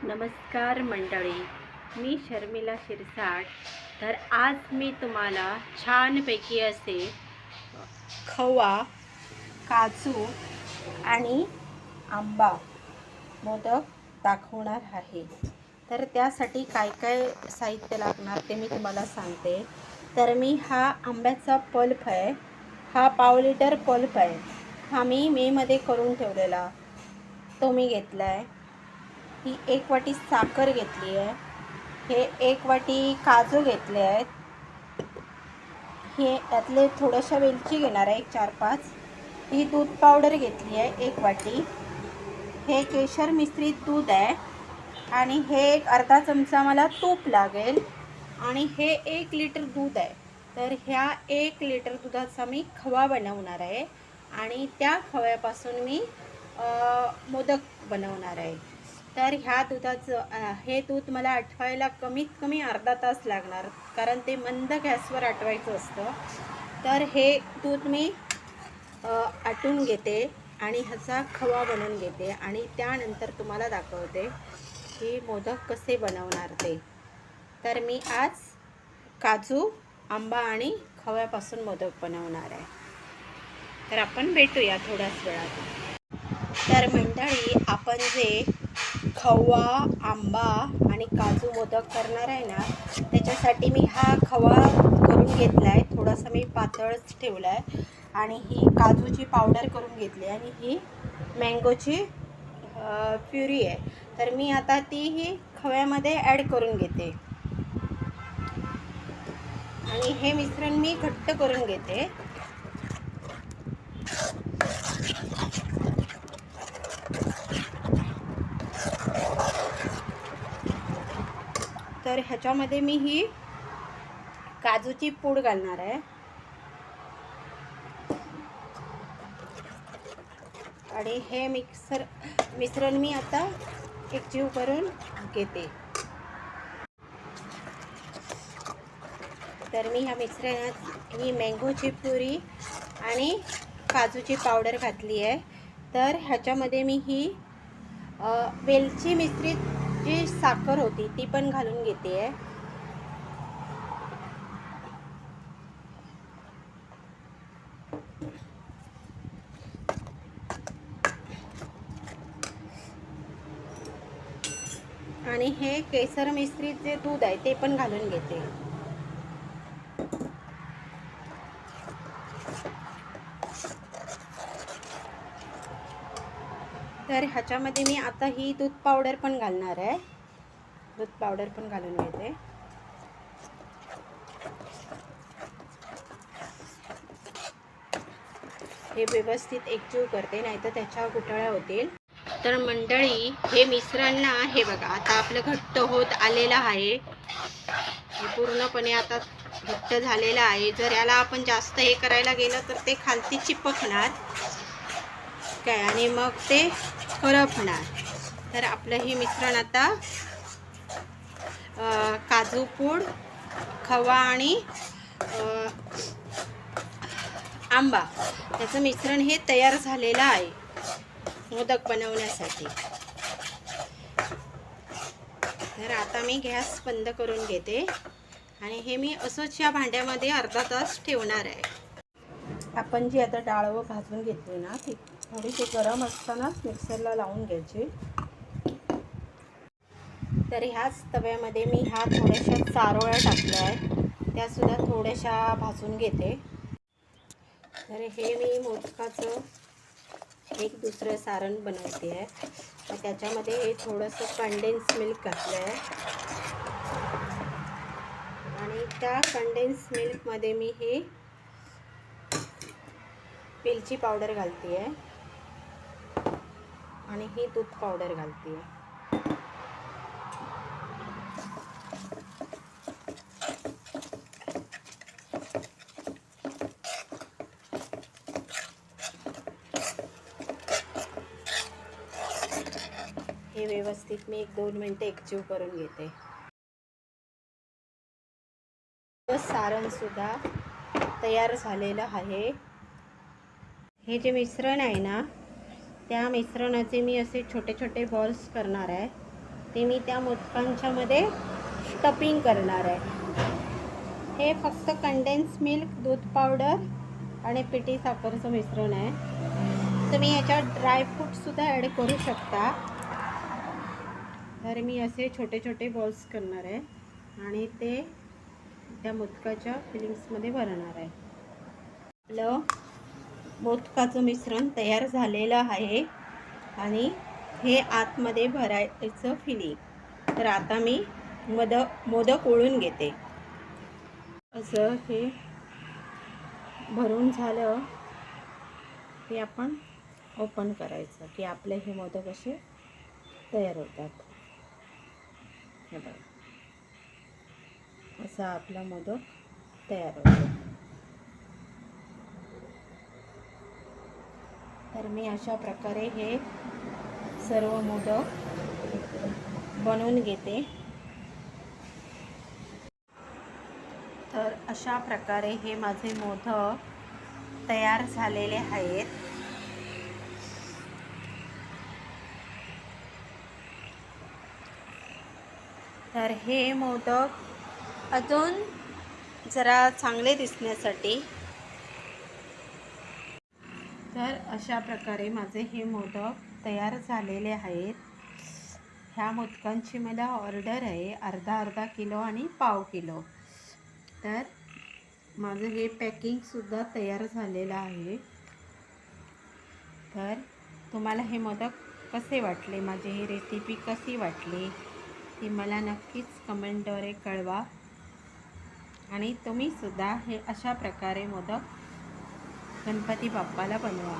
नमस्कार मंडळी, मी शर्मिला शिरसाट. तर आज मी तुम्हाला छानपैकी असे खवा, काजू आणि आंबा मोदक दाखवणार आहे. तर त्यासाठी काय काय साहित्य लागणार ते मी तुम्हाला सांगते. तर मी हा आंब्याचा पल्प आहे, हा पाव लिटर पल्प आहे. हा मी मेमध्ये करून ठेवलेला, तो मी घेतला आहे. ही 1 वाटी साखर घेतली आहे. हे 1 वाटी काजू घेतले आहेत. हे त्यातले थोड्याशा वेलची घेणार आहे, 4-5. ही दूध पावडर घेतली आहे 1 वाटी. हे केशर मिश्रित दूध आहे आणि हे एक अर्धा चमचा मला तूप लागेल आणि हे 1 लिटर दूध आहे. तर ह्या 1 लिटर दुधाचा मी खवा बनवणार आहे आणि त्या खव्यापासून मी मोदक बनवणार आहे. तर ह्या दुधाचं हे दूध मला आटवायला कमीत कमी अर्धा तास लागणार, कारण ते मंद गॅसवर आटवायचं असतं. तर हे दूध मी आटून घेते आणि ह्याचा खवा बनवून घेते आणि त्यानंतर तुम्हाला दाखवते की मोदक कसे बनवणार ते. तर मी आज काजू, आंबा आणि खव्यापासून मोदक बनवणार आहे. तर आपण भेटूया थोड्याच वेळात. तर मंडळी, आपण जे खवा, आंबा आणि काजू मोदक करणार आहे ना, त्याच्यासाठी मी हा खवा करून घेतला आहे. थोडासा मी पातळच ठेवला आहे आणि ही काजूची पावडर करून घेतली आणि ही मँगोची प्युरी आहे. तर मी आता ती ही खव्यामध्ये ॲड करून घेते आणि हे मिश्रण मी घट्ट करून घेते. तर ह्याच्यामध्ये मी ही काजूची पूड घालणार आहे आणि हे मिश्रण मी आता एकजीव करून घेते. तर मी ह्या मिश्रणात ही मँगोची प्युरी आणि काजूची पावडर घातली आहे. तर ह्याच्यामध्ये मी ही वेलची मिश्रित जी साखर होती ती पण घालून घेते आहे. आणि हे केसर मिश्रित जे दूध आहे ते पण घालून घेते. तर ह्याच्यामध्ये मी आता ही दूध पावडर पण घालणार आहे. दूध पावडर पण घालून घेते. हे व्यवस्थित एकजीव करते, नाहीतर त्याच्या गुठळ्या होतील. तर मंडळी, हे मिश्रण ना, हे बघा आता आपलं घट्ट होत आलेलं आहे. हे पूर्णपणे आता घट्ट झालेलं आहे. जर याला आपण जास्त हे करायला गेलं तर ते खालती चिपकणार काय आणि मग ते करपणार. तर आपलं हे मिश्रण आता काजू पूड, खवा आणि आंबा याचं मिश्रण हे तयार झालेलं आहे मोदक बनवण्यासाठी. तर आता मी गॅस बंद करून घेते आणि हे मी असंच या भांड्यामध्ये अर्धा तास ठेवणार आहे. आपण जी आता डाळ भाजून घेतली ना, ती थोडीशी गरम असतानाच मिक्सरला लावून घ्यायची. तर ह्याच तव्यामध्ये मी ह्या थोड्याशा चारोळ्या टाकल्या आहेत, त्यासुद्धा थोड्याशा भाजून घेते. तर हे मी मोदकाचं एक दुसरं सारण बनवते आहे. तर त्याच्यामध्ये हे थोडंसं कंडेन्स मिल्क घातलं आहे आणि त्या कंडेन्स मिल्कमध्ये मी हे वेलची पावडर घालते आहे आणि ही दूध पावडर घालते आहे. हे व्यवस्थित मी 1-2 मिनिटं एकजीव करून घेते. सारण सुद्धा तयार झालेलं आहे. हे जे मिश्रण आहे ना, त्या मिश्रणाचे मी असे छोटे छोटे बॉल्स करणार आहे ते मी त्या मोदकांच्या मध्ये स्टफिंग करणार आहे. हे फक्त कंडेन्स मिल्क, दूध पावडर आणि पिठी साखरचं मिश्रण आहे. तुम्ही याच्यात ड्रायफ्रूटसुद्धा ॲड करू शकता. तर मी असे छोटे छोटे बॉल्स करणार आहे आणि ते त्या मोदकाच्या फिलिंग्समध्ये भरणार आहे. आपलं मोदकाचं मिश्रण तयार झालेलं आहे आणि हे आतमध्ये भरायचं फिलिंग. तर आता मी मोदक ओळून घेते. असं हे भरून झालं की आपण ओपन करायचं की आपले हे मोदक असे तयार होतात. हे बघा, असा आपला मोदक तयार होतो. तर मी अशा प्रकारे हे सर्व मोदक बनवून घेते. तर अशा प्रकारे हे माझे मोदक तयार झालेले आहेत. तर हे मोदक अजून जरा चांगले दिसण्यासाठी, तर अशा प्रकारे माझे हे मोदक तयार झालेले आहेत. ह्या मोदकांची मला ऑर्डर आहे अर्धा किलो आणि पाव किलो. तर माझं हे पॅकिंगसुद्धा तयार झालेलं आहे. तर तुम्हाला हे मोदक कसे वाटले, माझी ही रेसिपी कशी वाटली ती मला नक्कीच कमेंटद्वारे कळवा. आणि तुम्हीसुद्धा हे अशा प्रकारे मोदक गणपती बाप्पाला बनवा.